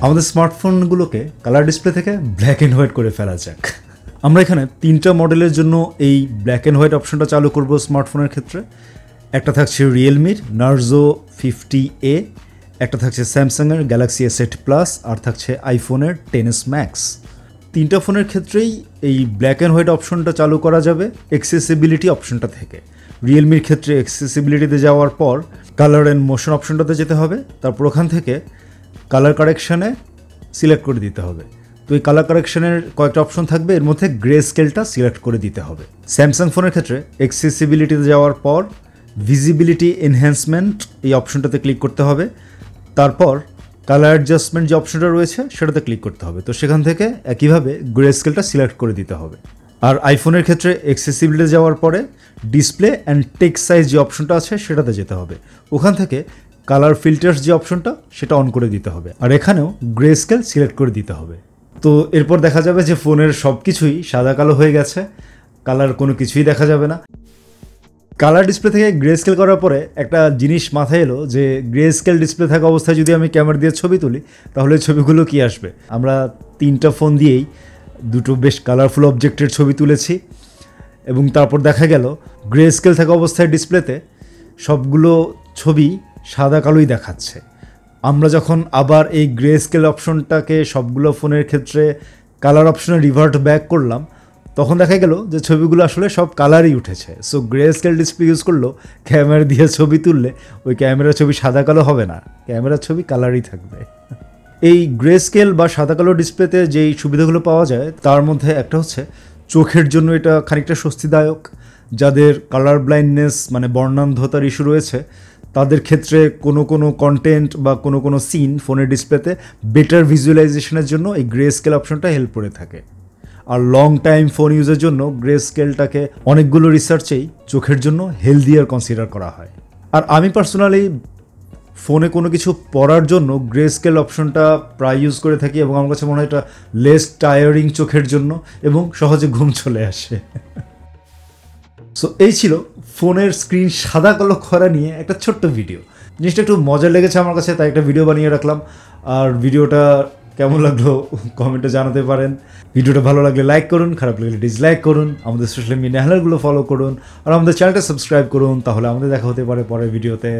আমাদের স্মার্টফোনগুলোকে colour display থেকে black and white করে ফেলা যাক। আমরা এখানে 3টা মডেলের জন্য এই ব্ল্যাক অ্যান্ড হোয়াইট অপশনটা চালু করব স্মার্টফোনের ক্ষেত্রে। একটা থাকছে রিয়েলমির নার্জো 50A, একটা থাকছে স্যামসাংয়ের গ্যালাক্সি S8 প্লাস, আর থাকছে আইফোনের 10s ম্যাক্স। 3টা ফোনের ক্ষেত্রেই এই ব্ল্যাক অ্যান্ড হোয়াইট অপশনটা চালু করা যাবে অ্যাক্সেসিবিলিটি অপশনটা থেকে। রিয়েলমির ক্ষেত্রে অ্যাক্সেসিবিলিটিতে যাওয়ার পর কালার অ্যান্ড মোশন অপশনটাতে যেতে হবে, তারপর ওখান থেকে কালার কারেকশানে সিলেক্ট করে দিতে হবে। তো এই কালার কারেকশানের কয়েকটা অপশন থাকবে, এর মধ্যে গ্রে স্কেলটা সিলেক্ট করে দিতে হবে। স্যামসাং ফোনের ক্ষেত্রে অ্যাক্সেসিবিলিটিতে যাওয়ার পর ভিজিবিলিটি এনহ্যান্সমেন্ট এই অপশনটাতে ক্লিক করতে হবে, তারপর কালার অ্যাডজাস্টমেন্ট যে অপশনটা রয়েছে সেটাতে ক্লিক করতে হবে। তো সেখান থেকে একইভাবে গ্রে স্কেলটা সিলেক্ট করে দিতে হবে। আর আইফোনের ক্ষেত্রে অ্যাক্সেসিবিলিটি যাওয়ার পরে ডিসপ্লে অ্যান্ড টেক্সট সাইজ যে অপশনটা আছে সেটাতে যেতে হবে, ওখান থেকে কালার ফিল্টার্স যে অপশনটা সেটা অন করে দিতে হবে, আর এখানেও গ্রে স্কেল সিলেক্ট করে দিতে হবে। তো এরপর দেখা যাবে যে ফোনের সব কিছুই সাদা কালো হয়ে গেছে, কালার কোনো কিছুই দেখা যাবে না। কালার ডিসপ্লে থেকে গ্রে স্কেল করার পরে একটা জিনিস মাথায় এলো যে গ্রে স্কেল ডিসপ্লে থাকা অবস্থায় যদি আমি ক্যামেরা দিয়ে ছবি তুলি তাহলে ছবিগুলো কি আসবে। আমরা 3টা ফোন দিয়েই 2টো বেশ কালারফুল অবজেক্টের ছবি তুলেছি এবং তারপর দেখা গেল গ্রে স্কেল থাকা অবস্থায় ডিসপ্লেতে সবগুলো ছবি সাদা কালোই দেখাচ্ছে। আমরা যখন আবার এই গ্রে স্কেল অপশনটাকে সবগুলো ফোনের ক্ষেত্রে কালার অপশনে রিভার্ট ব্যাক করলাম, তখন দেখা গেল যে ছবিগুলো আসলে সব কালারই উঠেছে। So grey scale display use করলেও ক্যামেরা দিয়ে ছবি তুললে ওই ক্যামেরার ছবি সাদা কালো হবে না, ক্যামেরার ছবি কালারই থাকবে। এই গ্রে স্কেল বা সাদা কালো ডিসপ্লেতে যেই সুবিধাগুলো পাওয়া যায় তার মধ্যে একটা হচ্ছে চোখের জন্য এটা খানিকটা স্বস্তিদায়ক। যাদের কালার ব্লাইন্ডনেস মানে বর্ণান্ধতার ইস্যু রয়েছে তাদের ক্ষেত্রে কোনো কন্টেন্ট বা কোনো সিন ফোনের ডিসপ্লেতে বেটার ভিজুয়ালাইজেশনের জন্য এই গ্রে স্কেল অপশনটা হেল্প করে থাকে। আর লং টাইম ফোন ইউজের জন্য গ্রে স্কেলটাকে অনেকগুলো রিসার্চেই চোখের জন্য হেলদিয়ার কনসিডার করা হয়। আর আমি পার্সোনালি ফোনে কোনো কিছু পড়ার জন্য গ্রে স্কেল অপশনটা প্রায় ইউজ করে থাকি এবং আমার কাছে মনে হয় এটা লেস টায়ারিং চোখের জন্য এবং সহজে ঘুম চলে আসে। সো এই ছিল ফোনের স্ক্রিন সাদা কালো করা নিয়ে একটা ছোট্ট ভিডিও। জিনিসটা একটু মজা লেগেছে আমার কাছে, তাই একটা ভিডিও বানিয়ে রাখলাম। আর ভিডিওটা কেমন লাগলো কমেন্টে জানাতে পারেন। ভিডিওটা ভালো লাগলে লাইক করুন, খারাপ লাগলে ডিসলাইক করুন, আমাদের সোশ্যাল মিডিয়া হ্যান্ডেলগুলো ফলো করুন আর আমাদের চ্যানেলটা সাবস্ক্রাইব করুন। তাহলে আমাদের দেখা হতে পারে পরের ভিডিওতে।